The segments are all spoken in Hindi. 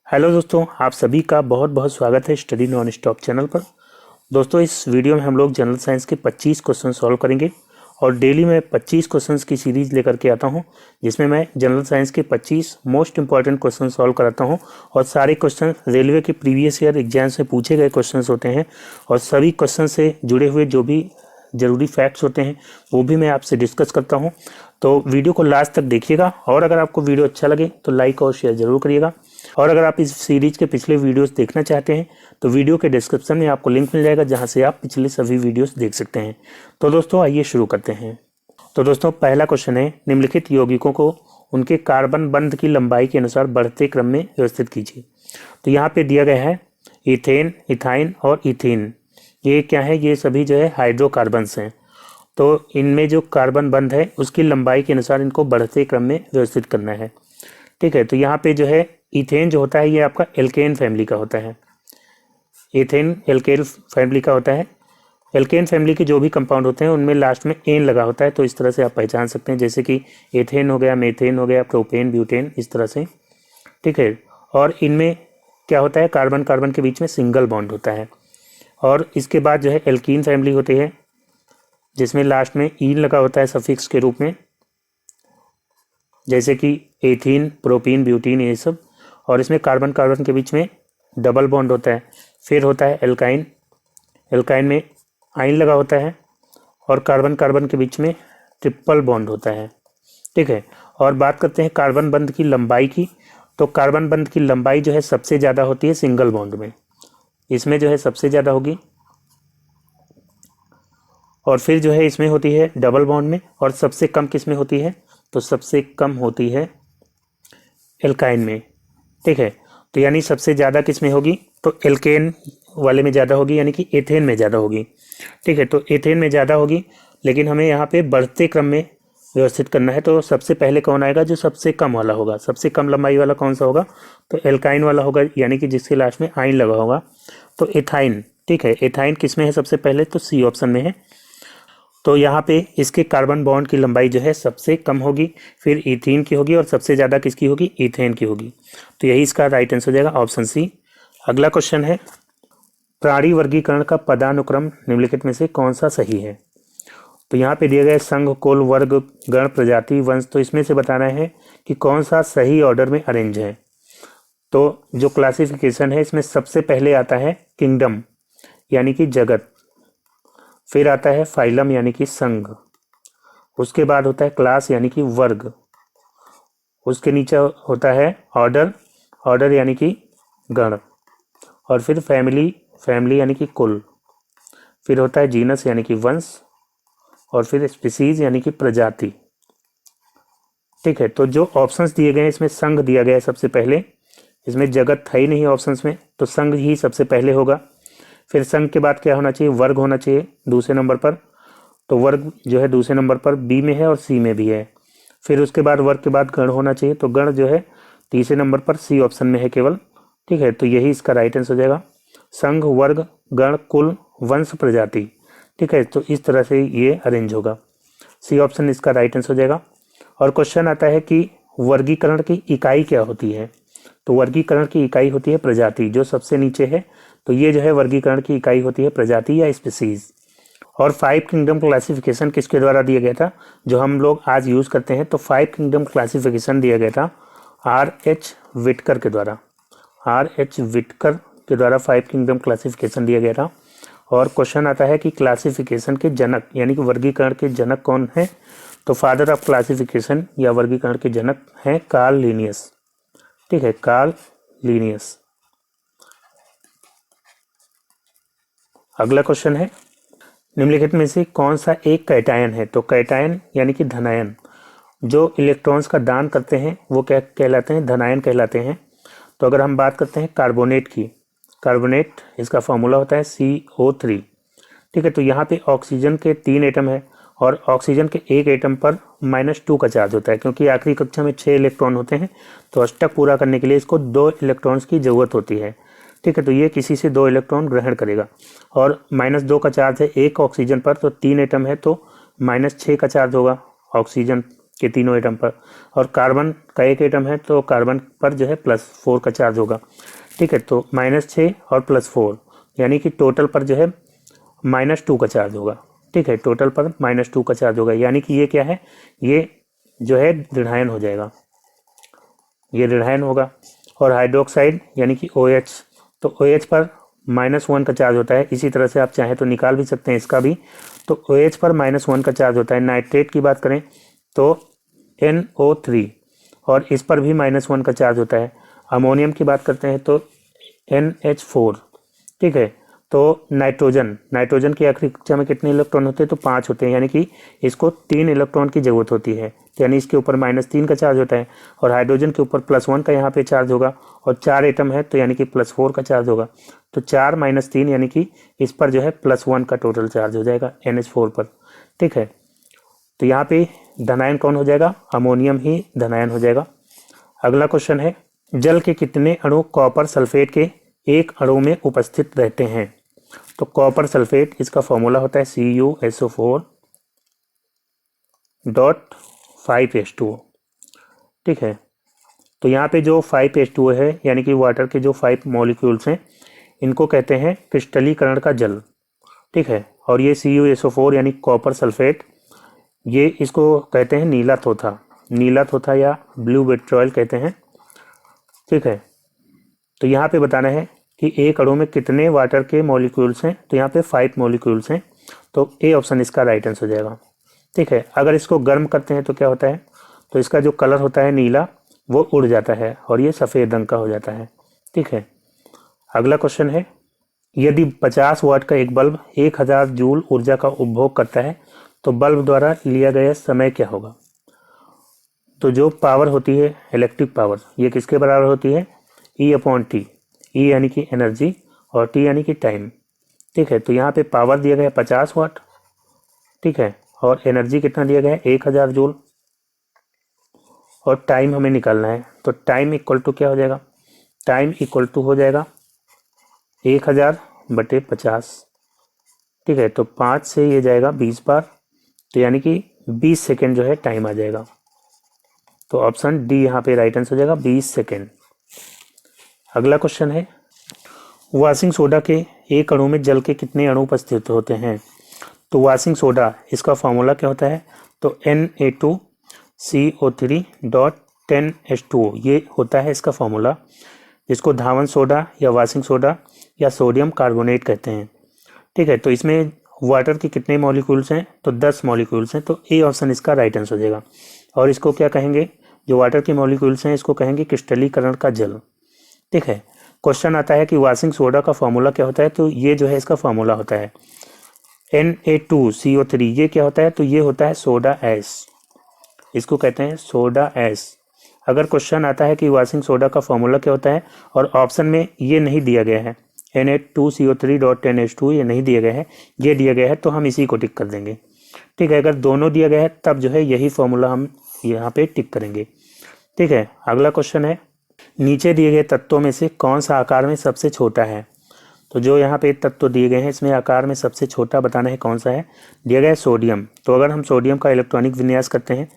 हेलो दोस्तों, आप सभी का बहुत बहुत स्वागत है स्टडी नॉन स्टॉप चैनल पर। दोस्तों, इस वीडियो में हम लोग जनरल साइंस के 25 क्वेश्चन सॉल्व करेंगे और डेली मैं 25 क्वेश्चंस की सीरीज़ लेकर के आता हूं, जिसमें मैं जनरल साइंस के 25 मोस्ट इंपॉर्टेंट क्वेश्चन सॉल्व कराता हूं। और सारे क्वेश्चन रेलवे के प्रीवियस ईयर एग्जाम से पूछे गए क्वेश्चन होते हैं और सभी क्वेश्चन से जुड़े हुए जो भी ज़रूरी फैक्ट्स होते हैं वो भी मैं आपसे डिस्कस करता हूं। तो वीडियो को लास्ट तक देखिएगा और अगर आपको वीडियो अच्छा लगे तो लाइक और शेयर ज़रूर करिएगा। और अगर आप इस सीरीज़ के पिछले वीडियोस देखना चाहते हैं तो वीडियो के डिस्क्रिप्शन में आपको लिंक मिल जाएगा, जहां से आप पिछले सभी वीडियोस देख सकते हैं। तो दोस्तों, आइए शुरू करते हैं। तो दोस्तों, पहला क्वेश्चन है, निम्नलिखित यौगिकों को उनके कार्बन बंध की लंबाई के अनुसार बढ़ते क्रम में व्यवस्थित कीजिए। तो यहाँ पे दिया गया है इथेन, इथाइन और इथीन। ये क्या है? ये सभी जो है हाइड्रोकार्बन्स हैं। तो इनमें जो कार्बन बंध है उसकी लंबाई के अनुसार इनको बढ़ते क्रम में व्यवस्थित करना है। ठीक है, तो यहाँ पे जो है इथेन जो होता है ये आपका एल्केन फैमिली का होता है। इथेन एल्केन फैमिली का होता है। एल्केन फैमिली के जो भी कंपाउंड होते हैं उनमें लास्ट में एन लगा होता है, तो इस तरह से आप पहचान सकते हैं, जैसे कि एथेन हो गया, मेथेन हो गया, प्रोपेन, ब्यूटेन, इस तरह से। ठीक है, और इनमें क्या होता है, कार्बन कार्बन के बीच में सिंगल बॉन्ड होता है। और इसके बाद जो है एल्कीन फैमिली होती है, जिसमें लास्ट में ईन लगा होता है सफिक्स के रूप में, जैसे कि एथीन, प्रोपीन, ब्यूटीन, ये सब। और इसमें कार्बन कार्बन के बीच में डबल बॉन्ड होता है। फिर होता है एल्काइन, एल्काइन में आइन लगा होता है और कार्बन कार्बन के बीच में ट्रिपल बॉन्ड होता है। ठीक है, और बात करते हैं कार्बन बंध की लंबाई की। तो कार्बन बंध की लंबाई जो है सबसे ज़्यादा होती है सिंगल बॉन्ड में, इसमें जो है सबसे ज़्यादा होगी। और फिर जो है इसमें होती है डबल बॉन्ड में। और सबसे कम किस में होती है? तो सबसे कम होती है एल्काइन में। ठीक है, तो यानी सबसे ज़्यादा किस में होगी? तो एल्केन वाले में ज़्यादा होगी, यानी कि एथेन में ज़्यादा होगी। ठीक है, तो एथेन में ज़्यादा होगी, लेकिन हमें यहाँ पे बढ़ते क्रम में व्यवस्थित करना है। तो सबसे पहले कौन आएगा? जो सबसे कम वाला होगा। सबसे कम लंबाई वाला कौन सा होगा? तो एल्काइन वाला होगा, यानी कि जिसके लास्ट में आइन लगा होगा, तो एथाइन। ठीक है, एथाइन किस में है सबसे पहले? तो सी ऑप्शन में है। तो यहाँ पे इसके कार्बन बॉन्ड की लंबाई जो है सबसे कम होगी, फिर इथीन की होगी और सबसे ज़्यादा किसकी होगी? इथेन की होगी। तो यही इसका राइट आंसर हो जाएगा, ऑप्शन सी। अगला क्वेश्चन है, प्राणी वर्गीकरण का पदानुक्रम निम्नलिखित में से कौन सा सही है? तो यहाँ पे दिया गया है संघ, कुल, वर्ग, गण, प्रजाति, वंश। तो इसमें से बताना है कि कौन सा सही ऑर्डर में अरेंज है। तो जो क्लासिफिकेशन है इसमें सबसे पहले आता है किंगडम यानी कि जगत, फिर आता है फाइलम यानी कि संघ, उसके बाद होता है क्लास यानी कि वर्ग, उसके नीचे होता है ऑर्डर, ऑर्डर यानी कि गण, और फिर फैमिली, फैमिली यानी कि कुल, फिर होता है जीनस यानी कि वंश, और फिर स्पीसीज यानी कि प्रजाति। ठीक है, तो जो ऑप्शंस दिए गए हैं इसमें संघ दिया गया है सबसे पहले, इसमें जगत था ही नहीं ऑप्शंस में, तो संघ ही सबसे पहले होगा। फिर संघ के बाद क्या होना चाहिए? वर्ग होना चाहिए दूसरे नंबर पर। तो वर्ग जो है दूसरे नंबर पर बी में है और सी में भी है। फिर उसके बाद वर्ग के बाद गण होना चाहिए, तो गण जो है तीसरे नंबर पर सी ऑप्शन में है केवल। ठीक है, तो यही इसका राइट आंसर हो जाएगा, संघ, वर्ग, गण, कुल, वंश, प्रजाति। ठीक है, तो इस तरह से ये अरेंज होगा, सी ऑप्शन इसका राइट आंसर हो जाएगा। और क्वेश्चन आता है कि वर्गीकरण की इकाई क्या होती है? तो वर्गीकरण की इकाई होती है प्रजाति, जो सबसे नीचे है। तो ये जो है वर्गीकरण की इकाई होती है प्रजाति या स्पीसीज। और 5 किंगडम क्लासिफिकेशन किसके द्वारा दिया गया था, जो हम लोग आज यूज़ करते हैं? तो 5 किंगडम क्लासिफिकेशन दिया गया था R.H. विटकर के द्वारा। R.H. विटकर के द्वारा 5 किंगडम क्लासिफिकेशन दिया गया था। और क्वेश्चन आता है कि क्लासिफिकेशन के जनक यानी कि वर्गीकरण के जनक कौन है? तो फादर ऑफ क्लासिफिकेशन या वर्गीकरण के जनक हैं कार्ल लिनियस। ठीक है, कार्ल लिनियस। अगला क्वेश्चन है, निम्नलिखित में से कौन सा एक कैटायन है? तो कैटायन यानी कि धनायन, जो इलेक्ट्रॉन्स का दान करते हैं वो क्या कहलाते हैं? धनायन कहलाते हैं। तो अगर हम बात करते हैं कार्बोनेट की, कार्बोनेट इसका फॉर्मूला होता है CO3। ठीक है, तो यहाँ पे ऑक्सीजन के 3 एटम है और ऑक्सीजन के एक एटम पर -2 का चार्ज होता है, क्योंकि आखिरी कक्षा में 6 इलेक्ट्रॉन होते हैं, तो अष्टक पूरा करने के लिए इसको 2 इलेक्ट्रॉन्स की ज़रूरत होती है। ठीक है, तो ये किसी से 2 इलेक्ट्रॉन ग्रहण करेगा और -2 का चार्ज है एक ऑक्सीजन पर, तो 3 एटम है तो -6 का चार्ज होगा ऑक्सीजन के तीनों एटम पर, और कार्बन का एक एटम है तो कार्बन पर जो है +4 का चार्ज होगा। ठीक है, तो -6 और +4 यानी कि टोटल पर जो है -2 का चार्ज होगा। ठीक है, टोटल पर -2 का चार्ज होगा, यानी कि ये क्या है, ये जो है ऋणायन हो जाएगा, ये ऋणायन होगा। और हाइड्रोक्साइड यानी कि OH, तो OH पर -1 का चार्ज होता है। इसी तरह से आप चाहें तो निकाल भी सकते हैं इसका भी, तो OH पर -1 का चार्ज होता है। नाइट्रेट की बात करें तो NO3, और इस पर भी -1 का चार्ज होता है। अमोनियम की बात करते हैं तो NH4। ठीक है, तो नाइट्रोजन की आखिरी कक्षा में कितने इलेक्ट्रॉन होते हैं, तो 5 होते हैं, यानी कि इसको 3 इलेक्ट्रॉन की जरूरत होती है, यानी इसके ऊपर -3 का चार्ज होता है। और हाइड्रोजन के ऊपर +1 का यहाँ पे चार्ज होगा, और 4 एटम है तो यानी कि +4 का चार्ज होगा। तो 4 - 3 यानी कि इस पर जो है +1 का टोटल चार्ज हो जाएगा NH4 पर। ठीक है, तो यहाँ पे धनायन कौन हो जाएगा, अमोनियम ही धनायन हो जाएगा। अगला क्वेश्चन है, जल के कितने अणु कॉपर सल्फेट के एक अणु में उपस्थित रहते हैं। तो कॉपर सल्फेट, इसका फॉर्मूला होता है CuSO4.5H2O। ठीक है, तो यहाँ पे जो 5H2O है यानी कि वाटर के जो 5 मॉलिक्यूल्स हैं, इनको कहते हैं क्रिस्टलीकरण का जल। ठीक है, और ये CuSO4 यानी कॉपर सल्फेट, ये इसको कहते हैं नीला थोथा या ब्लू विट्रॉयल कहते हैं। ठीक है, तो यहाँ पे बताना है कि एक अणु में कितने वाटर के मॉलिक्यूल्स हैं, तो यहाँ पे 5 मॉलिक्यूल्स हैं, तो ए ऑप्शन इसका राइट आंसर हो जाएगा। ठीक है, अगर इसको गर्म करते हैं तो क्या होता है, तो इसका जो कलर होता है नीला, वो उड़ जाता है और ये सफ़ेद रंग का हो जाता है। ठीक है, अगला क्वेश्चन है, यदि 50 वाट का एक बल्ब 1000 जूल ऊर्जा का उपभोग करता है तो बल्ब द्वारा लिया गया समय क्या होगा। तो जो पावर होती है, इलेक्ट्रिक पावर, ये किसके बराबर होती है, E/T। E यानी कि एनर्जी और T यानी कि टाइम। ठीक है, तो यहाँ पे पावर दिया गया है 50 वाट। ठीक है, और एनर्जी कितना दिया गया है, 1000 जूल, और टाइम हमें निकालना है। तो टाइम इक्वल टू क्या हो जाएगा, टाइम इक्वल टू हो जाएगा 1000/50। ठीक है, तो 5 से ये जाएगा 20 बार, तो यानी कि 20 सेकेंड जो है टाइम आ जाएगा। तो ऑप्शन डी यहाँ पे राइट आंसर हो जाएगा, 20 सेकेंड। अगला क्वेश्चन है, वॉशिंग सोडा के एक अणु में जल के कितने अणु उपस्थित होते हैं। तो वॉशिंग सोडा, इसका फॉर्मूला क्या होता है, तो Na2CO3.10H2O, ये होता है इसका फॉर्मूला, जिसको धावन सोडा या वॉशिंग सोडा या सोडियम कार्बोनेट कहते हैं। ठीक है, तो इसमें वाटर के कितने मॉलिक्यूल्स हैं, तो 10 मॉलिक्यूल्स हैं, तो ए ऑप्शन इसका राइट आंसर हो जाएगा। और इसको क्या कहेंगे, जो वाटर के मॉलिक्यूल्स हैं इसको कहेंगे क्रिस्टलीकरण का जल। ठीक है, क्वेश्चन आता है कि वॉशिंग सोडा का फॉर्मूला क्या होता है, तो ये जो है इसका फॉर्मूला होता है Na2CO3। ये क्या होता है, तो ये होता है सोडा ऐश, इसको कहते हैं सोडा ऐश। अगर क्वेश्चन आता है कि वॉशिंग सोडा का फॉर्मूला क्या होता है और ऑप्शन में ये नहीं दिया गया है, Na2CO3.10H2 ये नहीं दिया गया है, ये दिया गया है, तो हम इसी को टिक कर देंगे। ठीक है, अगर दोनों दिया गया है तब जो है यही फॉर्मूला हम यहाँ पे टिक करेंगे। ठीक है, अगला क्वेश्चन है, नीचे दिए गए तत्वों में से कौन सा आकार में सबसे छोटा है। तो जो यहाँ पे तत्व दिए गए हैं इसमें आकार में सबसे छोटा बताना है कौन सा है, दिया गया है सोडियम। तो अगर हम सोडियम का इलेक्ट्रॉनिक विन्यास करते हैं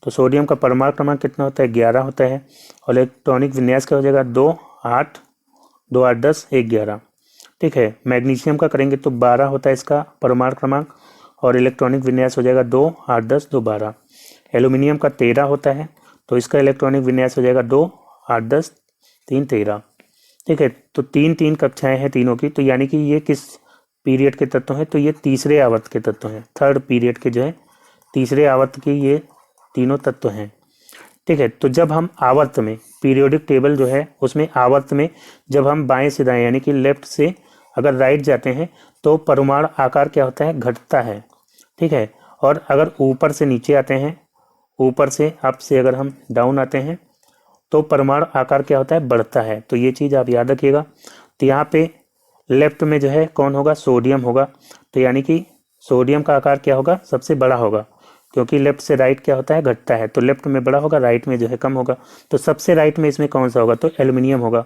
तो सोडियम का परमाणु क्रमांक कितना होता है, 11 होता है, और इलेक्ट्रॉनिक विन्यास क्या हो जाएगा, 2 8 2 8 10 1 11। ठीक है, मैग्नीशियम का करेंगे तो 12 होता है इसका परमाणु क्रमांक, और इलेक्ट्रॉनिक विन्यास हो जाएगा 2 8 10 2 12। एल्यूमिनियम का 13 होता है, तो इसका इलेक्ट्रॉनिक विन्यास हो जाएगा 2 8 10 3 13। ठीक है, तो 3 कक्षाएं हैं तीनों की, तो यानी कि ये किस पीरियड के तत्व हैं, तो ये तीसरे आवर्त के तत्व हैं, 3rd पीरियड के जो है तीसरे आवर्त के ये तीनों तत्व हैं। ठीक है, तो जब हम आवर्त में, पीरियोडिक टेबल जो है उसमें आवर्त में जब हम बाएं से दाएं यानी कि लेफ्ट से अगर राइट जाते हैं तो परमाणु आकार क्या होता है, घटता है। ठीक है, और अगर ऊपर से नीचे आते हैं, ऊपर से अप से अगर हम डाउन आते हैं तो परमाणु आकार क्या होता है, बढ़ता है। तो ये चीज़ आप याद रखिएगा। तो यहाँ पे लेफ्ट में जो है कौन होगा, सोडियम होगा, तो यानी कि सोडियम का आकार क्या होगा, सबसे बड़ा होगा, क्योंकि लेफ्ट से राइट क्या होता है, घटता है, तो लेफ्ट में बड़ा होगा, राइट में जो है कम होगा। तो सबसे राइट में इसमें कौन सा होगा, तो एल्युमिनियम होगा।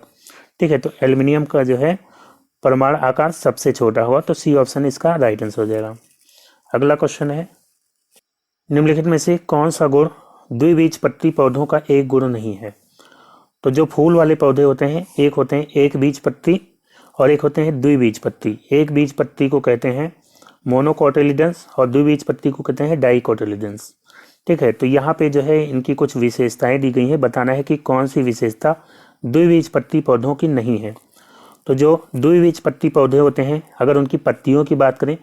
ठीक है, तो एल्युमिनियम का जो है परमाणु आकार सबसे छोटा होगा, तो सी ऑप्शन इसका राइट आंसर हो जाएगा। अगला क्वेश्चन है, निम्नलिखित में से कौन सा गुण द्विबीजपत्री पौधों का एक गुण नहीं है। तो जो फूल वाले पौधे होते हैं, एक होते हैं एक बीजपत्री और एक होते हैं द्विबीजपत्री। एक बीजपत्री को कहते हैं मोनोकोटिलिडन्स और द्विबीजपत्री को कहते हैं डाइकोटिलिडन्स। ठीक है, तो यहाँ पे जो है इनकी कुछ विशेषताएं दी गई हैं, बताना है कि कौन सी विशेषता द्विबीजपत्री पौधों की नहीं है। तो जो द्विबीजपत्री पौधे होते हैं, अगर उनकी पत्तियों की बात करें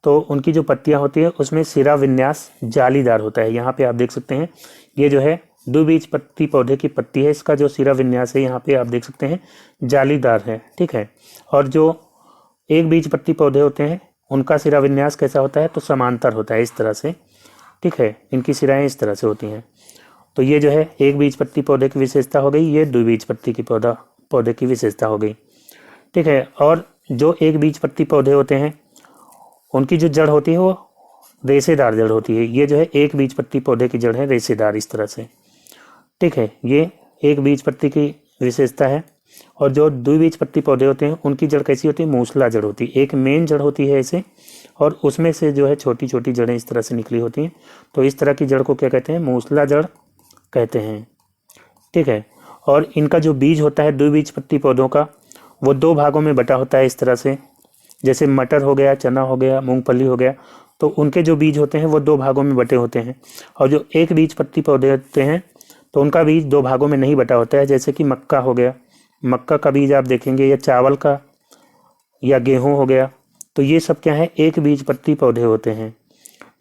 तो उनकी जो पत्तियां होती है उसमें सिरा विन्यास जालीदार होता है। यहाँ पे आप देख सकते हैं, ये जो है द्विबीजपत्री पौधे की पत्ती है, इसका जो सिरा विन्यास है यहाँ पे आप देख सकते हैं जालीदार है। ठीक है, और जो एक बीजपत्री पौधे होते हैं उनका सिरा विन्यास कैसा होता है, तो समांतर होता है इस तरह से। ठीक है, इनकी सिराएं इस तरह से होती हैं। तो ये जो है एक बीजपत्री पौधे की विशेषता हो गई, ये द्विबीजपत्री की पौधे की विशेषता हो गई। ठीक है, और जो एक बीजपत्री पौधे होते हैं उनकी जो जड़ होती है वो रेशेदार जड़ होती है। ये जो है एक बीजपत्री पौधे की जड़ है रेशेदार इस तरह से। ठीक है, ये एक बीजपत्री की विशेषता है। और जो द्विबीजपत्री पौधे होते हैं उनकी जड़ कैसी होती है, मूसला जड़ होती है। एक मेन जड़ होती है ऐसे, और उसमें से जो है छोटी छोटी जड़ें इस तरह से निकली होती हैं। तो इस तरह की जड़ को क्या कहते हैं, मूसला जड़ कहते हैं। ठीक है, और इनका जो बीज होता है द्विबीजपत्री पौधों का, वो दो भागों में बटा होता है इस तरह से। जैसे मटर हो गया, चना हो गया, मूंगफली हो गया, तो उनके जो बीज होते हैं वो दो भागों में बटे होते हैं। और जो एक बीजपत्री पौधे होते हैं तो उनका बीज दो भागों में नहीं बटा होता है। जैसे कि मक्का हो गया, मक्का का बीज आप देखेंगे, या चावल का, या गेहूं हो गया, तो ये सब क्या है, एक बीजपत्री पौधे होते हैं।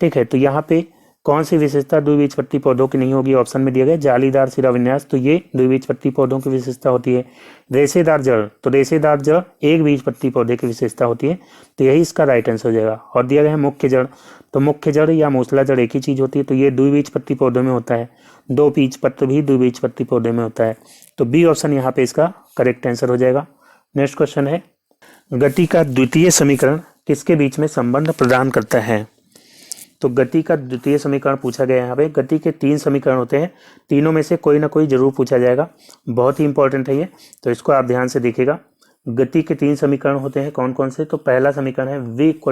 ठीक है, तो यहाँ पे कौन सी विशेषता द्विबीजपत्री पौधों की नहीं होगी, ऑप्शन में दिया गया जालीदार सिरा विन्यास, तो ये द्विबीजपत्री पौधों की विशेषता होती है। रेशेदार जड़, तो रेशेदार जड़ एक बीजपत्री पौधे की विशेषता होती है, तो यही इसका राइट आंसर हो जाएगा। और दिया गया है मुख्य जड़, तो मुख्य जड़ या मूसला जड़ एक ही चीज होती है, तो ये द्विबीजपत्री पौधों में होता है। दो बीजपत्र भी द्विबीजपत्री पौधे में होता है, तो बी ऑप्शन यहाँ पे इसका करेक्ट आंसर हो जाएगा। नेक्स्ट क्वेश्चन है, गति का द्वितीय समीकरण किसके बीच में संबंध प्रदान करता है। तो गति का द्वितीय समीकरण पूछा गया है। यहाँ पे गति के तीन समीकरण होते हैं, तीनों में से कोई ना कोई जरूर पूछा जाएगा, बहुत ही इंपॉर्टेंट है ये, तो इसको आप ध्यान से देखिएगा। गति के तीन समीकरण होते हैं, कौन कौन से, तो पहला समीकरण है v =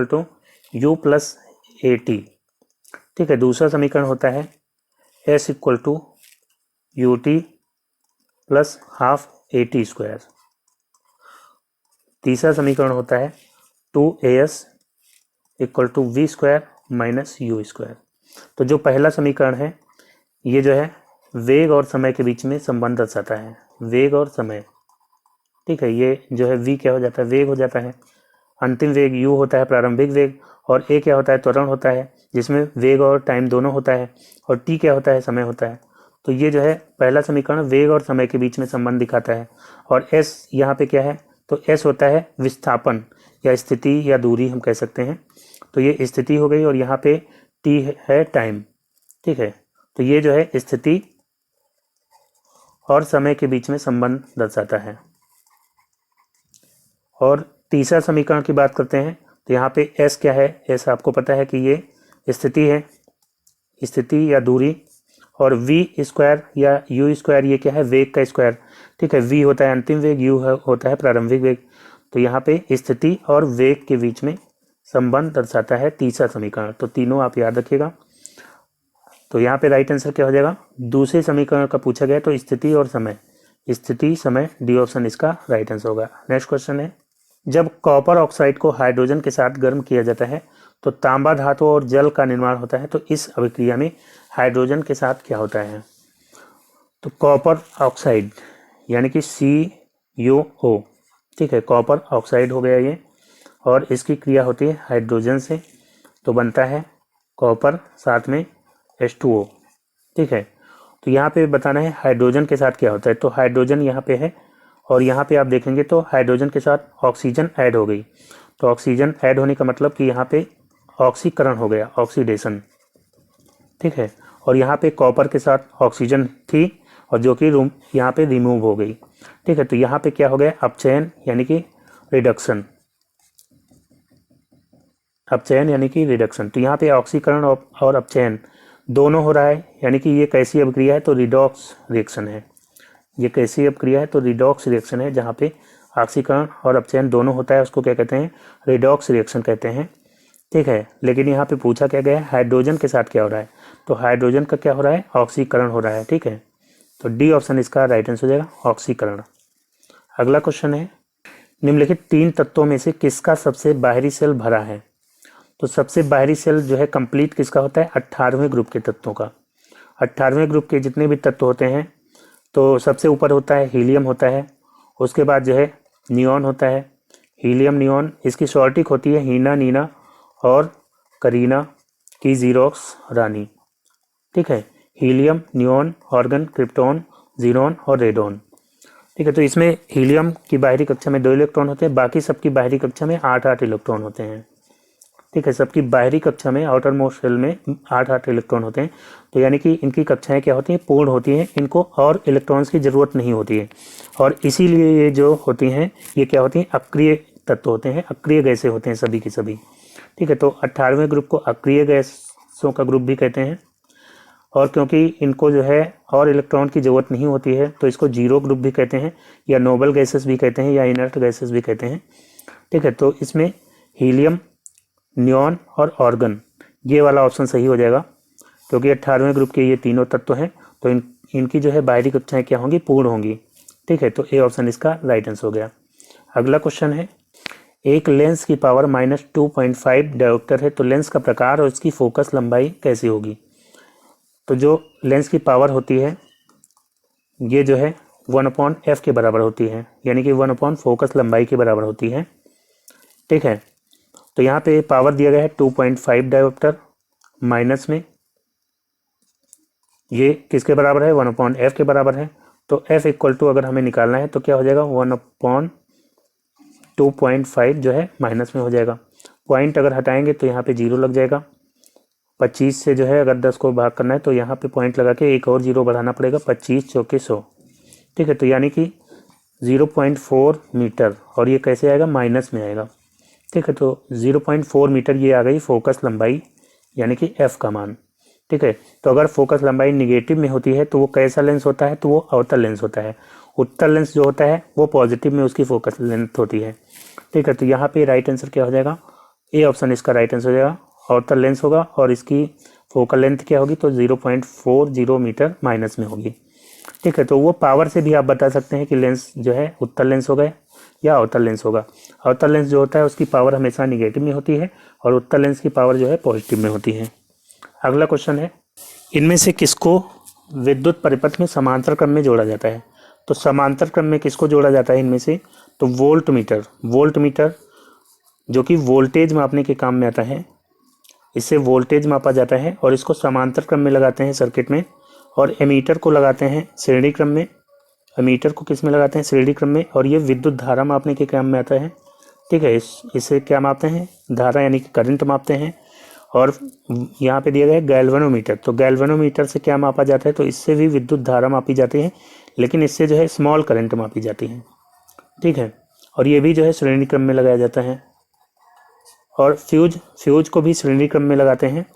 u + at। ठीक है, दूसरा समीकरण होता है s = ut + ½ at²। तीसरा समीकरण होता है 2as = v² - u²। तो जो पहला समीकरण है ये जो है वेग और समय के बीच में संबंध दर्शाता है, वेग और समय। ठीक है, ये जो है v क्या हो जाता है, वेग हो जाता है, अंतिम वेग u होता है प्रारंभिक वेग, और a क्या होता है, त्वरण होता है, जिसमें वेग और टाइम दोनों होता है, और t क्या होता है, समय होता है। तो ये जो है पहला समीकरण वेग और समय के बीच में संबंध दिखाता है। और s यहाँ पे क्या है, तो s होता है विस्थापन या स्थिति या दूरी हम कह सकते हैं, तो ये स्थिति हो गई, और यहाँ पे t है टाइम। ठीक है, तो ये जो है स्थिति और समय के बीच में संबंध दर्शाता है। और तीसरा समीकरण की बात करते हैं, तो यहाँ पे s क्या है, s आपको पता है कि ये स्थिति है, स्थिति या दूरी, और v² या u² ये क्या है, वेग का स्क्वायर। ठीक है, v होता है अंतिम वेग, u होता है प्रारंभिक वेग, तो यहाँ पे स्थिति और वेग के बीच में संबंध दर्शाता है तीसरा समीकरण। तो तीनों आप याद रखिएगा। तो यहाँ पे राइट आंसर क्या हो जाएगा, दूसरे समीकरण का पूछा गया तो स्थिति और समय, स्थिति समय, डी ऑप्शन इसका राइट आंसर होगा। नेक्स्ट क्वेश्चन है, जब कॉपर ऑक्साइड को हाइड्रोजन के साथ गर्म किया जाता है तो तांबा धातु और जल का निर्माण होता है, तो इस अभिक्रिया में हाइड्रोजन के साथ क्या होता है। तो कॉपर ऑक्साइड यानी कि CuO, ठीक है, कॉपर ऑक्साइड हो गया ये, और इसकी क्रिया होती है हाइड्रोजन से, तो बनता है कॉपर साथ में H2O। ठीक है, तो यहाँ पे बताना है हाइड्रोजन के साथ क्या होता है। तो हाइड्रोजन यहाँ पे है, और यहाँ पे आप देखेंगे तो हाइड्रोजन के साथ ऑक्सीजन ऐड हो गई। तो ऑक्सीजन ऐड होने का मतलब कि यहाँ पे ऑक्सीकरण हो गया, ऑक्सीडेशन। ठीक है, और यहाँ पे कॉपर के साथ ऑक्सीजन थी, और जो कि यहाँ पे रिमूव हो गई। ठीक है, तो यहाँ पे क्या हो गया, अपचयन यानी कि रिडक्शन, अपचयन यानी कि रिडक्शन। तो यहाँ पे ऑक्सीकरण और अपचयन दोनों हो रहा है, यानी कि ये कैसी अभिक्रिया है, तो रिडॉक्स रिएक्शन है। ये कैसी अभिक्रिया है, तो रिडॉक्स रिएक्शन है, जहाँ पे ऑक्सीकरण और अपचयन दोनों होता है, उसको क्या कहते हैं, रिडॉक्स रिएक्शन कहते हैं। ठीक है। लेकिन यहाँ पे पूछा क्या गया है, हाइड्रोजन के साथ क्या हो रहा है, तो हाइड्रोजन का क्या हो रहा है, ऑक्सीकरण हो रहा है। ठीक है, तो डी ऑप्शन इसका राइट आंसर हो जाएगा, ऑक्सीकरण। अगला क्वेश्चन है, निम्नलिखित 3 तत्वों में से किसका सबसे बाहरी सेल भरा है। तो सबसे बाहरी सेल जो है कंप्लीट किसका होता है, 18वें ग्रुप के तत्वों का। 18वें ग्रुप के जितने भी तत्व होते हैं तो सबसे ऊपर होता है हीलियम होता है, उसके बाद जो है नियॉन होता है, हीलियम नियॉन, इसकी शॉर्टिक होती है हीना, नीना और करीना की जीरोक्स रानी। ठीक है, helium, neon, organ, krypton, xenon और रेडॉन। ठीक है, तो इसमें हीलियम की बाहरी कक्षा में 2 इलेक्ट्रॉन होते हैं, बाकी सबकी बाहरी कक्षा में 8-8 इलेक्ट्रॉन होते हैं। ठीक है, सबकी बाहरी कक्षा में आउटर मोस्ट शेल में 8-8 इलेक्ट्रॉन होते हैं। तो यानी कि इनकी कक्षाएं क्या होती हैं, पूर्ण होती हैं, इनको और इलेक्ट्रॉन्स की ज़रूरत नहीं होती है, और इसीलिए ये जो होती हैं ये क्या होती हैं, अक्रिय तत्व होते हैं, अक्रिय गैसें होते हैं सभी की सभी। ठीक है, तो 18वें ग्रुप को अक्रिय गैसों का ग्रुप भी कहते हैं, और क्योंकि इनको जो है और इलेक्ट्रॉन की ज़रूरत नहीं होती है तो इसको जीरो ग्रुप भी कहते हैं, या नोबल गैसेस भी कहते हैं, या इनर्ट गैसेस भी कहते हैं। ठीक है, तो इसमें हीलियम, नियॉन और ऑर्गन, ये वाला ऑप्शन सही हो जाएगा, क्योंकि 18वें ग्रुप के ये तीनों तत्व हैं, तो इनकी जो है बाहरी कक्षाएं क्या होंगी, पूर्ण होंगी। ठीक है, तो ए ऑप्शन इसका राइट आंसर हो गया। अगला क्वेश्चन है, एक लेंस की पावर -2.5 डायोप्टर है, तो लेंस का प्रकार और इसकी फोकस लंबाई कैसी होगी। तो जो लेंस की पावर होती है ये जो है 1/f के बराबर होती है, यानी कि 1/ फोकस लंबाई के बराबर होती है। ठीक है, तो यहाँ पे पावर दिया गया है 2.5 डायोप्टर, माइनस में ये किसके बराबर है, 1/f के बराबर है। तो f इक्वल टू अगर हमें निकालना है तो क्या हो जाएगा, 1/2.5 जो है माइनस में हो जाएगा। पॉइंट अगर हटाएंगे तो यहाँ पे 0 लग जाएगा। 25 से जो है अगर 10 को भाग करना है तो यहाँ पे पॉइंट लगा के एक और 0 बढ़ाना पड़ेगा, 25 चौके 100। ठीक है, तो यानी कि 0.4 मीटर, और ये कैसे आएगा, माइनस में आएगा। ठीक है, तो 0.4 मीटर ये आ गई फोकस लंबाई, यानी कि f का मान। ठीक है, तो अगर फोकस लंबाई निगेटिव में होती है तो वो कैसा लेंस होता है, तो वो अवतल लेंस होता है। उत्तल लेंस जो होता है वो पॉजिटिव में उसकी फोकस लेंथ होती है। ठीक है, तो यहाँ पे राइट आंसर क्या हो जाएगा, ए ऑप्शन इसका राइट आंसर हो जाएगा, अवतल लेंस होगा, और इसकी फोकल लेंथ क्या होगी, तो 0.40 मीटर माइनस में होगी। ठीक है, तो वो पावर से भी आप बता सकते हैं कि लेंस जो है उत्तल लेंस होगा या अवतल लेंस होगा। अवतल लेंस जो होता है उसकी पावर हमेशा निगेटिव में होती है, और उत्तल लेंस की पावर जो है पॉजिटिव में होती है। अगला क्वेश्चन है, इनमें से किसको विद्युत परिपथ में समांतर क्रम में जोड़ा जाता है। तो समांतर क्रम में किसको जोड़ा जाता है इनमें से, तो वोल्ट मीटर। वोल्ट मीटर जो कि वोल्टेज मापने के काम में आता है, इससे वोल्टेज मापा जाता है, और इसको समांतर क्रम में लगाते हैं सर्किट में। और एमीटर को लगाते हैं श्रेणी क्रम में। एमीटर को किस में लगाते हैं, श्रेणी क्रम में, और ये विद्युत धारा मापने के काम में आता है। ठीक है, इसे क्या मापते हैं, धारा यानी कि करंट मापते हैं। और यहाँ पे दिया गया है गैल्वेनोमीटर, तो गैल्वेनोमीटर से क्या मापा जाता है, तो इससे भी विद्युत धारा मापी जाती है, लेकिन इससे जो है स्मॉल करंट मापी जाती है। ठीक है, और ये भी जो है श्रेणी क्रम में लगाया जाता है। और फ्यूज को भी श्रेणी क्रम में लगाते हैं,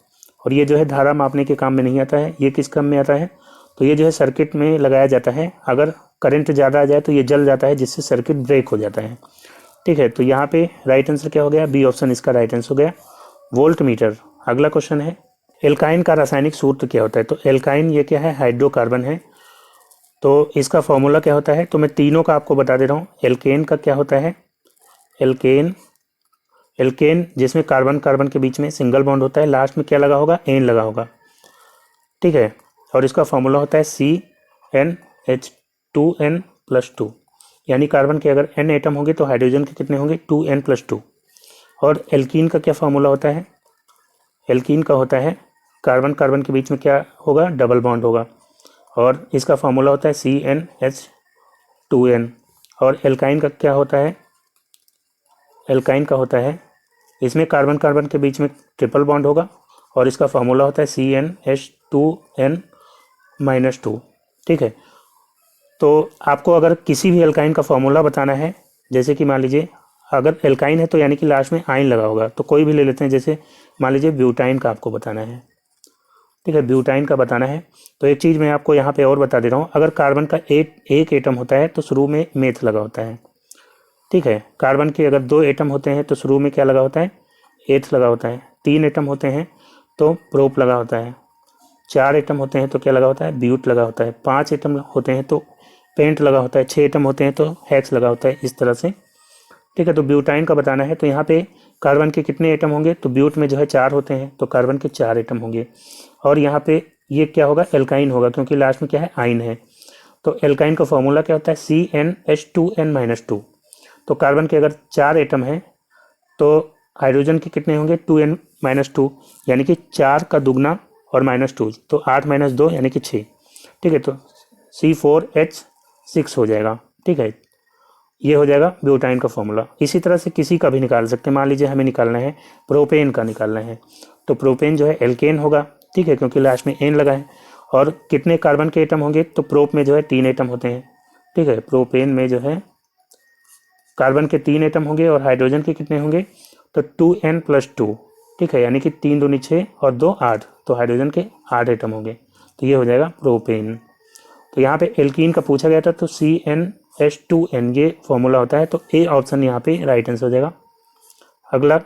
और ये जो है धारा मापने के काम में नहीं आता है। ये किस क्रम में आता है, तो ये जो है सर्किट में लगाया जाता है। अगर करंट ज़्यादा आ जाए तो ये जल जाता है, जिससे सर्किट ब्रेक हो जाता है। ठीक है, तो यहाँ पे राइट आंसर क्या हो गया, बी ऑप्शन इसका राइट आंसर हो गया, वोल्ट मीटर। अगला क्वेश्चन है, एल्काइन का रासायनिक सूत्र क्या होता है। तो एल्काइन ये क्या है, हाइड्रोकार्बन है। तो इसका फॉर्मूला क्या होता है, तो मैं तीनों का आपको बता दे रहा हूँ। एल्केन का क्या होता है, एल्केन जिसमें कार्बन कार्बन के बीच में सिंगल बॉन्ड होता है, लास्ट में क्या लगा होगा, एन लगा होगा। ठीक है, और इसका फॉर्मूला होता है CnH2n+2, यानी कार्बन के अगर n एटम होंगे तो हाइड्रोजन के कितने होंगे, 2n+2। और एल्कीन का क्या फॉर्मूला होता है, एल्कीन का होता है कार्बन कार्बन के बीच में क्या होगा, डबल बॉन्ड होगा, और इसका फॉर्मूला होता है CnH2n। और एल्काइन का क्या होता है, एल्काइन का होता है इसमें कार्बन कार्बन के बीच में ट्रिपल बॉन्ड होगा, और इसका फॉर्मूला होता है CnH2n-2। ठीक है, तो आपको अगर किसी भी एल्काइन का फॉर्मूला बताना है, जैसे कि मान लीजिए अगर एल्काइन है तो यानी कि लास्ट में आइन लगा होगा, तो कोई भी ले लेते हैं, जैसे मान लीजिए ब्यूटाइन का आपको बताना है। ठीक है, ब्यूटाइन का बताना है, तो एक चीज़ मैं आपको यहाँ पे और बता दे रहा हूँ। अगर कार्बन का एक एटम होता है तो शुरू में मेथ लगा होता है। ठीक है, कार्बन के अगर 2 एटम होते हैं तो शुरू में क्या लगा होता है, एथ लगा होता है। 3 एटम होते हैं तो प्रोप लगा होता है, 4 एटम होते हैं तो क्या लगा होता है, ब्यूट लगा होता है, 5 एटम होते हैं तो पेंट लगा होता है, 6 एटम होते हैं तो हेक्स लगा होता है, इस तरह से। ठीक है, तो ब्यूटाइन का बताना है तो यहाँ पे कार्बन के कितने एटम होंगे, तो ब्यूट में जो है 4 होते हैं तो कार्बन के 4 एटम होंगे। और यहाँ पे ये क्या होगा, एल्काइन होगा, क्योंकि लास्ट में क्या है, आइन है। तो एल्काइन का फॉर्मूला क्या होता है, CnH2n-2। तो कार्बन के अगर 4 एटम हैं तो हाइड्रोजन के कितने होंगे, 2n-2, यानी कि 4 का दुगना और -2, तो 8 - 2 यानी कि 6। ठीक है, तो C4H6 हो जाएगा। ठीक है, ये हो जाएगा ब्यूटाइन का फॉर्मूला। इसी तरह से किसी का भी निकाल सकते हैं, मान लीजिए हमें निकालना है प्रोपेन का निकालना है, तो प्रोपेन जो है एल्केन होगा। ठीक है, क्योंकि लास्ट में एन लगा है। और कितने कार्बन के एटम होंगे, तो प्रोप में जो है 3 एटम होते हैं। ठीक है, प्रोपेन में जो है कार्बन के 3 एटम होंगे और हाइड्रोजन के कितने होंगे, तो 2n+2। ठीक है, यानी कि 3 दूनी 6 और 2 8, तो हाइड्रोजन के 8 एटम होंगे, तो ये हो जाएगा प्रोपेन। तो यहाँ पे एल्कीन का पूछा गया था तो CnH2n ये फॉर्मूला होता है, तो ए ऑप्शन यहाँ पे राइट आंसर हो जाएगा। अगला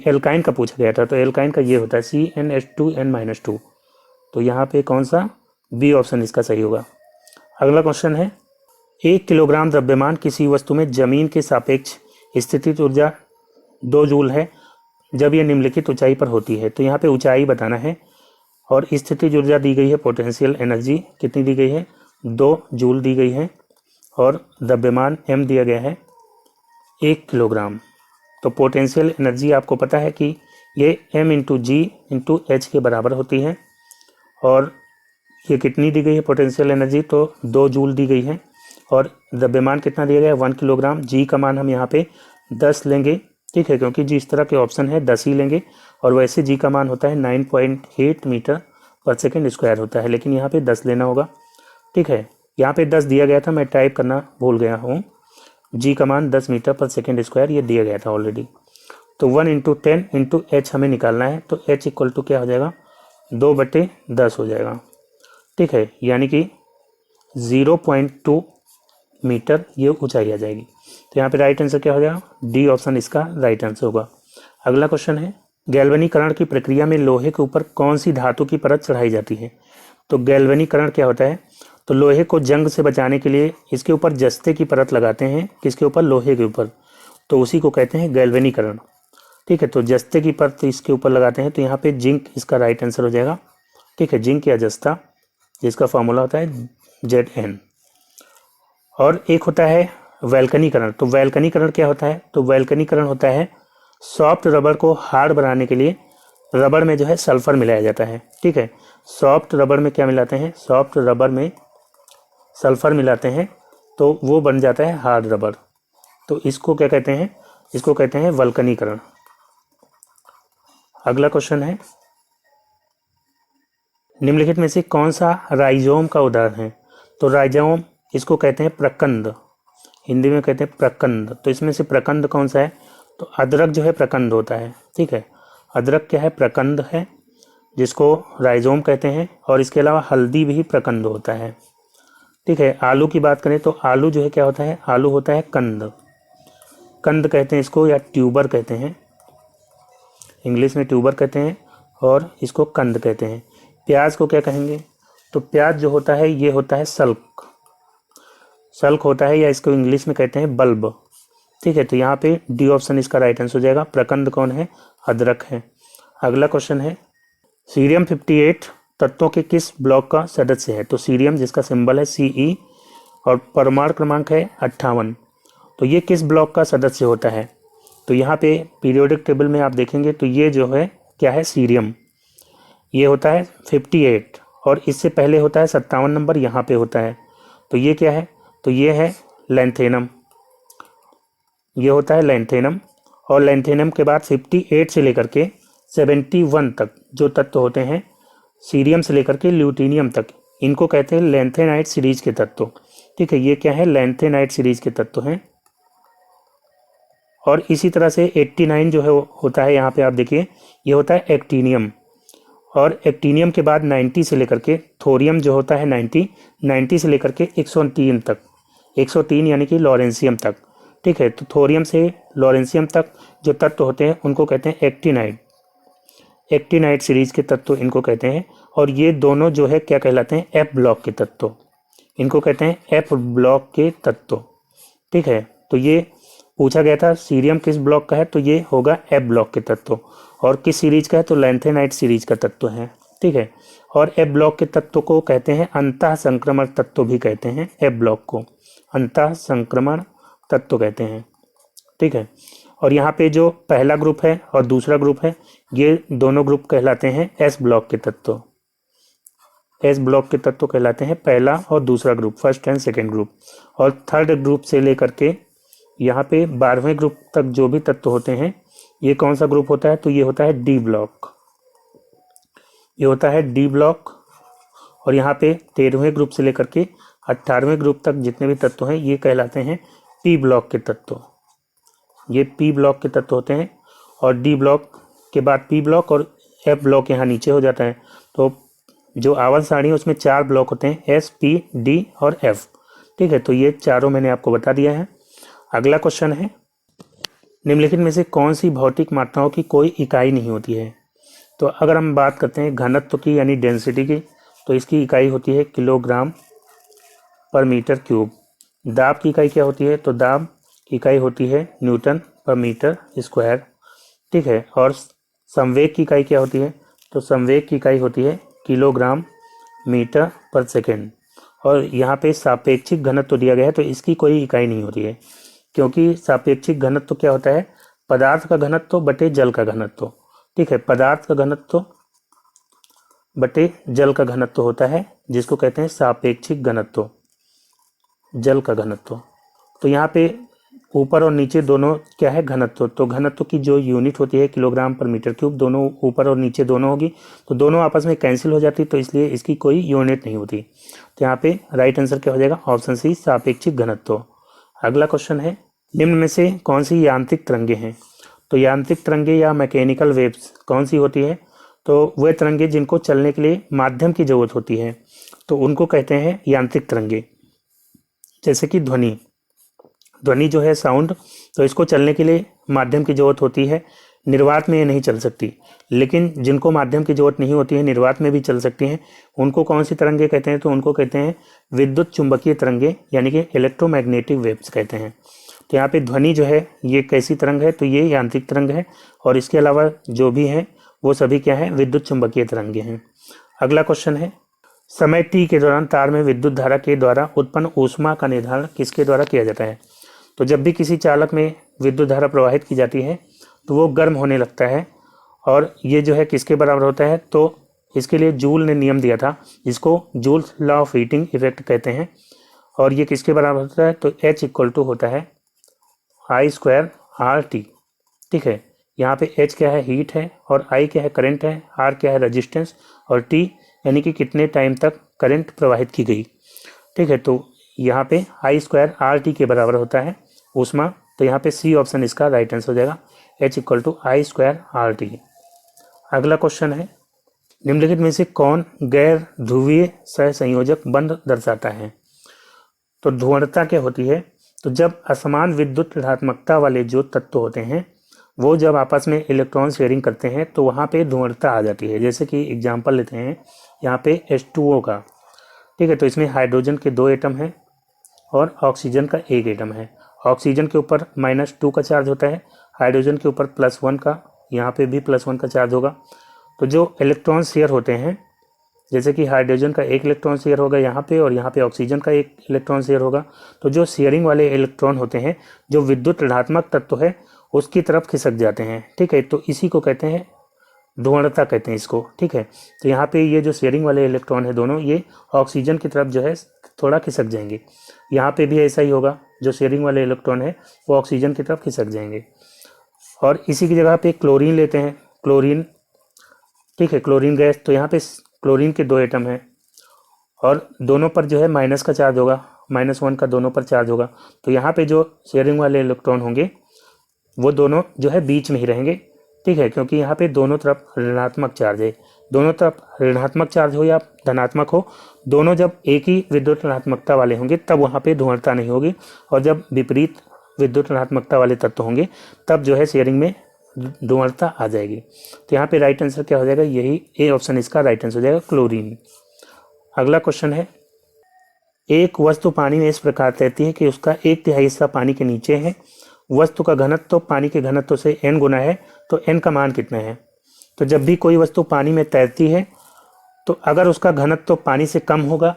एल्काइन का पूछा गया था तो एल्काइन का ये होता है CnH2n-2, तो यहाँ पे कौन सा, बी ऑप्शन इसका सही होगा। अगला क्वेश्चन है, 1 किलोग्राम द्रव्यमान किसी वस्तु में जमीन के सापेक्ष स्थितिज ऊर्जा 2 जूल है जब यह निम्नलिखित ऊंचाई पर होती है। तो यहाँ पे ऊंचाई बताना है और स्थितिज ऊर्जा दी गई है, पोटेंशियल एनर्जी कितनी दी गई है, 2 जूल दी गई है, और द्रव्यमान m दिया गया है 1 किलोग्राम। तो पोटेंशियल एनर्जी आपको पता है कि ये m×g×h के बराबर होती है, और ये कितनी दी गई है पोटेंशियल एनर्जी, तो 2 जूल दी गई है, और द्रव्यमान कितना दिया गया है 1 किलोग्राम। जी का मान हम यहाँ पे 10 लेंगे। ठीक है, क्योंकि जिस तरह के ऑप्शन है 10 ही लेंगे, और वैसे जी का मान होता है 9.8 मीटर पर सेकेंड स्क्वायर होता है, लेकिन यहाँ पे 10 लेना होगा। ठीक है, यहाँ पे 10 दिया गया था, मैं टाइप करना भूल गया हूँ। जी का मान 10 मीटर पर सेकेंड स्क्वायर ये दिया गया था ऑलरेडी। तो 1 × 10 × h हमें निकालना है, तो h इक्वल टू क्या हो जाएगा, 2/10 हो जाएगा। ठीक है, यानी कि 0.2 मीटर ये ऊंचाई आ जाएगी। तो यहाँ पे राइट आंसर क्या हो जाएगा, डी ऑप्शन इसका राइट आंसर होगा। अगला क्वेश्चन है, गैल्वेनीकरण की प्रक्रिया में लोहे के ऊपर कौन सी धातु की परत चढ़ाई जाती है। तो गैल्वेनीकरण क्या होता है, तो लोहे को जंग से बचाने के लिए इसके ऊपर जस्ते की परत लगाते हैं, किसके ऊपर, लोहे के ऊपर, तो उसी को कहते हैं गैल्वेनीकरण। ठीक है, तो जस्ते की परत इसके ऊपर लगाते हैं, तो यहाँ पे जिंक इसका राइट आंसर हो जाएगा। ठीक है, जिंक या जस्ता, जिसका फॉर्मूला होता है Zn। और एक होता है वैल्कनीकरण। तो वैल्कनीकरण क्या होता है, तो वैल्कनीकरण होता है सॉफ्ट रबर को हार्ड बनाने के लिए रबर में जो है सल्फर मिलाया जाता है। ठीक है, सॉफ्ट रबर में क्या मिलाते हैं, सॉफ्ट रबर में सल्फर मिलाते हैं, तो वो बन जाता है हार्ड रबर। तो इसको क्या कहते हैं, इसको कहते हैं वल्कनीकरण। अगला क्वेश्चन है, निम्नलिखित में से कौन सा राइजोम का उदाहरण है। तो राइजोम इसको कहते हैं प्रकंद, हिंदी में कहते हैं प्रकंद। तो इसमें से प्रकंद कौन सा है, तो अदरक जो है प्रकंद होता है। ठीक है, अदरक क्या है, प्रकंद है, जिसको राइजोम कहते हैं। और इसके अलावा हल्दी भी प्रकंद होता है। ठीक है, आलू की बात करें तो आलू जो है क्या होता है, आलू होता है कंद, कंद कहते हैं इसको, या ट्यूबर कहते हैं, इंग्लिश में ट्यूबर कहते हैं और इसको कंद कहते हैं। प्याज को क्या कहेंगे, तो प्याज जो होता है ये होता है सल्क, सल्क होता है, या इसको इंग्लिश में कहते हैं बल्ब। ठीक है, तो यहाँ पे डी ऑप्शन इसका राइट आंसर हो जाएगा। प्रकंद कौन है, अदरक है। अगला क्वेश्चन है, सीरियम 58 तत्वों के किस ब्लॉक का सदस्य है। तो सीरियम जिसका सिंबल है Ce और परमाणु क्रमांक है 58, तो ये किस ब्लॉक का सदस्य होता है। तो यहाँ पे पीरियोडिक टेबल में आप देखेंगे तो ये जो है क्या है, सीरियम, ये होता है 58, और इससे पहले होता है 57 नंबर यहाँ पे होता है। तो ये क्या है, तो ये है लैंथेनम, ये होता है लैंथेनम। और लैंथेनम के बाद 58 से लेकर के 71 तक जो तत्व होते हैं, सीरियम से लेकर के ल्यूटीनियम तक, इनको कहते हैं लैंथेनाइट सीरीज के तत्व। ठीक है, ये क्या है, लैंथेनाइट सीरीज के तत्व हैं। और इसी तरह से 89 जो है होता है, यहाँ पे आप देखिए ये होता है एक्टीनियम। और एक्टीनियम के बाद 90 से लेकर के थोरियम जो होता है 90 से लेकर के 103 तक, 103 यानी कि लॉरेंसियम तक। ठीक है, तो थोरियम से लॉरेंसियम तक जो तत्व होते हैं उनको कहते हैं एक्टिनाइड। एक्टिनाइड सीरीज के तत्व इनको कहते हैं। और ये दोनों जो है क्या कहलाते हैं, एफ ब्लॉक के तत्व, इनको कहते हैं एफ ब्लॉक के तत्व। ठीक है, तो ये पूछा गया था सीरियम किस ब्लॉक का है, तो ये होगा एफ ब्लॉक के तत्व। और किस सीरीज का है, तो लैंथेनाइड सीरीज का तत्व है। ठीक है, और एफ ब्लॉक के तत्व को कहते हैं अंतः संक्रमण तत्व भी कहते हैं, एफ ब्लॉक को अंतः संक्रमण तत्व कहते हैं। ठीक है, और यहाँ पे जो पहला ग्रुप है और दूसरा ग्रुप है, ये दोनों ग्रुप कहलाते हैं एस ब्लॉक के तत्व। एस ब्लॉक के तत्व कहलाते हैं पहला और दूसरा group, first and second group. और थर्ड ग्रुप से लेकर के यहाँ पे 12वें ग्रुप तक जो भी तत्व होते हैं, ये कौन सा ग्रुप होता है, तो ये होता है डी ब्लॉक, ये होता है डी ब्लॉक। और यहाँ पे 13वें ग्रुप से लेकर के 18वें ग्रुप तक जितने भी तत्व हैं, ये कहलाते हैं पी ब्लॉक के तत्व, ये पी ब्लॉक के तत्व होते हैं। और डी ब्लॉक के बाद पी ब्लॉक और एफ ब्लॉक यहाँ नीचे हो जाता है। तो जो आवर्त सारणी है उसमें 4 ब्लॉक होते हैं, एस, पी, डी और एफ। ठीक है, तो ये चारों मैंने आपको बता दिया है। अगला क्वेश्चन है, निम्नलिखित में से कौन सी भौतिक मात्राओं की कोई इकाई नहीं होती है। तो अगर हम बात करते हैं घनत्व की यानी डेंसिटी की, तो इसकी इकाई होती है किलोग्राम पर मीटर क्यूब। दाब की इकाई क्या होती है, तो दाब की इकाई होती है न्यूटन पर मीटर स्क्वायर। ठीक है, और संवेग की इकाई क्या होती है, तो संवेग की इकाई होती है किलोग्राम मीटर पर सेकेंड। और यहाँ पे सापेक्षिक घनत्व दिया गया है, तो इसकी कोई इकाई नहीं होती है, क्योंकि सापेक्षिक घनत्व क्या होता है, पदार्थ का घनत्व बटे जल का घनत्व। ठीक है, पदार्थ का घनत्व बटे जल का घनत्व होता है, जिसको कहते हैं सापेक्षिक घनत्व, जल का घनत्व। तो यहाँ पे ऊपर और नीचे दोनों क्या है, घनत्व। तो घनत्व की जो यूनिट होती है किलोग्राम पर मीटर क्यूब, दोनों ऊपर और नीचे दोनों होगी, तो दोनों आपस में कैंसिल हो जाती, तो इसलिए इसकी कोई यूनिट नहीं होती। तो यहाँ पे राइट आंसर क्या हो जाएगा, ऑप्शन सी सापेक्षिक घनत्व। अगला क्वेश्चन है, निम्न में से कौन सी यांत्रिक तरंगे हैं। तो यांत्रिक तरंगे या मैकेनिकल वेव्स कौन सी होती है, तो वे तरंगे जिनको चलने के लिए माध्यम की जरूरत होती है, तो उनको कहते हैं यांत्रिक तरंगे। जैसे कि ध्वनि, ध्वनि जो है साउंड, तो इसको चलने के लिए माध्यम की जरूरत होती है, निर्वात में ये नहीं चल सकती। लेकिन जिनको माध्यम की जरूरत नहीं होती है, निर्वात में भी चल सकती हैं, उनको कौन सी तरंगे कहते हैं, तो उनको कहते हैं विद्युत चुंबकीय तरंगे यानी कि इलेक्ट्रोमैग्नेटिक वेव्स कहते हैं। तो यहाँ पे ध्वनि जो है ये कैसी तरंग है, तो ये यांत्रिक तरंग है। और इसके अलावा जो भी हैं वो सभी क्या है, विद्युत चुंबकीय तरंगे हैं। अगला क्वेश्चन है, समय टी के दौरान तार में विद्युत धारा के द्वारा उत्पन्न ऊष्मा का निर्धारण किसके द्वारा किया जाता है। तो जब भी किसी चालक में विद्युत धारा प्रवाहित की जाती है तो वो गर्म होने लगता है, और ये जो है किसके बराबर होता है, तो इसके लिए जूल ने नियम दिया था, जिसको joule law of heating effect कहते हैं। और ये किसके बराबर होता है, तो H इक्वल टू होता है I² RT। ठीक है, यहाँ पे H क्या है, हीट है, और I क्या है, करंट है, R क्या है, रेजिस्टेंस, और T यानी कि कितने टाइम तक करंट प्रवाहित की गई। ठीक है, तो यहाँ पे I² RT के बराबर होता है ऊष्मा। तो यहाँ पे सी ऑप्शन इसका राइट आंसर हो जाएगा, H equal to I² RT। अगला क्वेश्चन है, निम्नलिखित में से कौन गैर ध्रुवीय सहसंयोजक बंध दर्शाता है। तो ध्रुवणता क्या होती है, तो जब असमान विद्युत ऋणात्मकता वाले जो तत्व होते हैं वो जब आपस में इलेक्ट्रॉन शेयरिंग करते हैं तो वहाँ पे ध्रुवणता आ जाती है। जैसे कि एग्जांपल लेते हैं यहाँ पे H2O का। ठीक है, तो इसमें हाइड्रोजन के 2 एटम हैं और ऑक्सीजन का 1 एटम है। ऑक्सीजन के ऊपर -2 का चार्ज होता है, हाइड्रोजन के ऊपर +1 का, यहाँ पे भी +1 का चार्ज होगा। तो जो इलेक्ट्रॉन शेयर होते हैं, जैसे कि हाइड्रोजन का 1 इलेक्ट्रॉन शेयर होगा यहाँ पे, और यहाँ पे ऑक्सीजन का 1 इलेक्ट्रॉन शेयर होगा। तो जो शेयरिंग वाले इलेक्ट्रॉन होते हैं, जो विद्युत ऋणात्मक तत्व है उसकी तरफ खिसक जाते हैं। ठीक है, तो इसी को कहते हैं ध्रुवणता कहते हैं इसको। ठीक है, तो यहाँ पे ये जो शेयरिंग वाले इलेक्ट्रॉन है दोनों, ये ऑक्सीजन की तरफ जो है थोड़ा खिसक जाएंगे। यहाँ पे भी ऐसा ही होगा, जो शेयरिंग वाले इलेक्ट्रॉन है वो ऑक्सीजन की तरफ खिसक जाएंगे। और इसी की जगह पे क्लोरीन लेते हैं, क्लोरीन। ठीक है, क्लोरीन गैस, तो यहाँ पे क्लोरीन के 2 एटम हैं और दोनों पर जो है माइनस का चार्ज होगा, -1 का दोनों पर चार्ज होगा। तो यहाँ पे जो शेयरिंग वाले इलेक्ट्रॉन होंगे वो दोनों जो है बीच में ही रहेंगे। ठीक है, क्योंकि यहाँ पे दोनों तरफ ऋणात्मक चार्ज है। दोनों तरफ ऋणात्मक चार्ज हो या धनात्मक हो, दोनों जब एक ही विद्युत ऋणात्मकता वाले होंगे तब वहाँ पे ध्रुवणता नहीं होगी, और जब विपरीत विद्युत ऋणात्मकता वाले तत्व होंगे तब जो है शेयरिंग में धूमरता आ जाएगी। तो यहाँ पे राइट आंसर क्या हो जाएगा, यही ए ऑप्शन इसका राइट आंसर हो जाएगा, क्लोरीन। अगला क्वेश्चन है, एक वस्तु पानी में इस प्रकार तैरती है कि उसका 1/3 हिस्सा पानी के नीचे है, वस्तु का घनत्व तो पानी के घनत्व से n गुना है, तो n का मान कितना है। तो जब भी कोई वस्तु पानी में तैरती है तो अगर उसका घनत्व तो पानी से कम होगा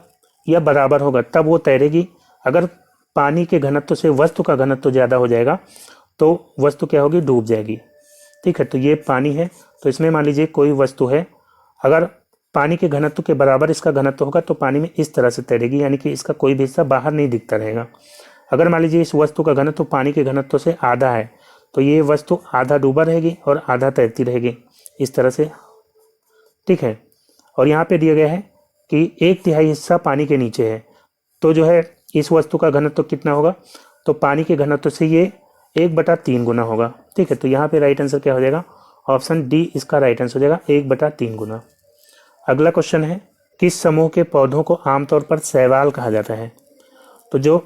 या बराबर होगा तब वो तैरेगी। अगर पानी के घनत्व से वस्तु का घनत्व ज़्यादा हो जाएगा तो वस्तु क्या होगी, डूब जाएगी। ठीक है, तो ये पानी है, तो इसमें मान लीजिए कोई वस्तु है, अगर पानी के घनत्व के बराबर इसका घनत्व होगा तो पानी में इस तरह से तैरेगी, यानी कि इसका कोई भी हिस्सा बाहर नहीं दिखता रहेगा। अगर मान लीजिए इस वस्तु का घनत्व पानी के घनत्व से आधा है तो ये वस्तु आधा डूबा रहेगी और आधा तैरती रहेगी, इस तरह से। ठीक है, और यहाँ पे दिया गया है कि 1/3 हिस्सा पानी के नीचे है, तो जो है इस वस्तु का घनत्व कितना होगा, तो पानी के घनत्व से ये 1/3 गुना होगा। ठीक है, तो यहाँ पे राइट आंसर क्या हो जाएगा, ऑप्शन डी इसका राइट आंसर हो जाएगा, 1/3 गुना। अगला क्वेश्चन है, किस समूह के पौधों को आमतौर पर शैवाल कहा जाता है। तो जो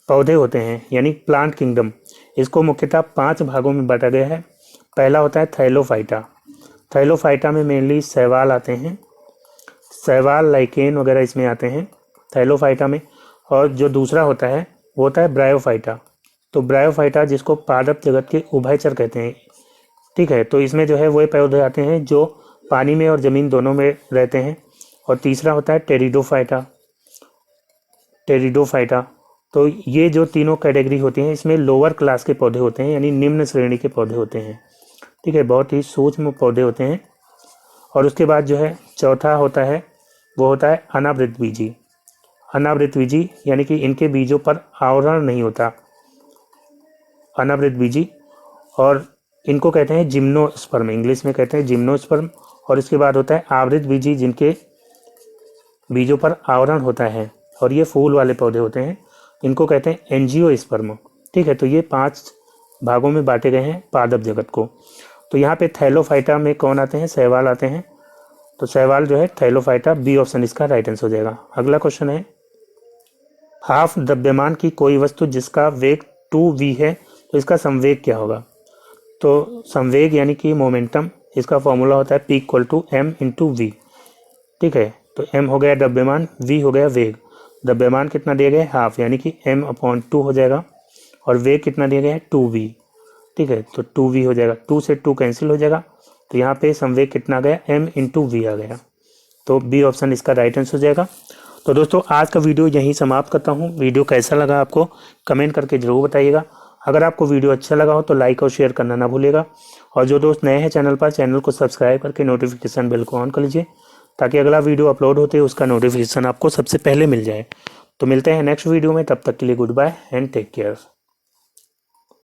पौधे होते हैं यानी प्लांट किंगडम, इसको मुख्यतः 5 भागों में बांटा गया है। पहला होता है थैलोफाइटा। थैलोफाइटा में मेनली शैवाल आते हैं, शैवाल, लाइकेन वगैरह इसमें आते हैं थैलोफाइटा में। और जो दूसरा होता है वो होता है ब्रायोफाइटा। तो ब्रायोफाइटा जिसको पादप जगत के उभयचर कहते हैं। ठीक है, तो इसमें जो है वो पौधे आते हैं जो पानी में और ज़मीन दोनों में रहते हैं। और तीसरा होता है टेरिडोफाइटा। टेरिडोफाइटा, तो ये जो तीनों कैटेगरी होती हैं इसमें लोअर क्लास के पौधे होते हैं, यानी निम्न श्रेणी के पौधे होते हैं। ठीक है, बहुत ही सूक्ष्म पौधे होते हैं। और उसके बाद जो है चौथा होता है वो होता है अनावृत बीजी। अनावृत बीजी यानी कि इनके बीजों पर आवरण नहीं होता, अनावृत बीजी। और इनको कहते हैं जिम्नोस्पर्म, इंग्लिश में कहते हैं जिम्नोस्पर्म। और इसके बाद होता है आवृत बीजी, जिनके बीजों पर आवरण होता है और ये फूल वाले पौधे होते हैं, इनको कहते हैं एंजियोस्पर्म। ठीक है, तो ये 5 भागों में बांटे गए हैं पादप जगत को। तो यहाँ पे थैलोफाइटा में कौन आते हैं, शैवाल आते हैं। तो शैवाल जो है थैलोफाइटा, बी ऑप्शन इसका राइट आंसर हो जाएगा। अगला क्वेश्चन है, हाफ द्रव्यमान की कोई वस्तु जिसका वेग 2v है तो इसका संवेग क्या होगा। तो संवेग यानी कि मोमेंटम, इसका फॉर्मूला होता है P = m × v। ठीक है, तो m हो गया द्रव्यमान, v हो गया वेग। द्रव्यमान कितना दिया गया है, हाफ, यानी कि m/2 हो जाएगा। और वेग कितना दिया गया है, 2v। ठीक है, तो 2v हो जाएगा, 2 से 2 कैंसिल हो जाएगा। तो यहाँ पे संवेग कितना आ गया, m × v आ गया। तो बी ऑप्शन इसका राइट आंसर हो जाएगा। तो दोस्तों आज का वीडियो यहीं समाप्त करता हूँ। वीडियो कैसा लगा आपको कमेंट करके ज़रूर बताइएगा। अगर आपको वीडियो अच्छा लगा हो तो लाइक और शेयर करना ना भूलिएगा। और जो दोस्त नए हैं चैनल पर, चैनल को सब्सक्राइब करके नोटिफिकेशन बेल को ऑन कर लीजिए, ताकि अगला वीडियो अपलोड होते ही उसका नोटिफिकेशन आपको सबसे पहले मिल जाए। तो मिलते हैं नेक्स्ट वीडियो में, तब तक के लिए goodbye and take care.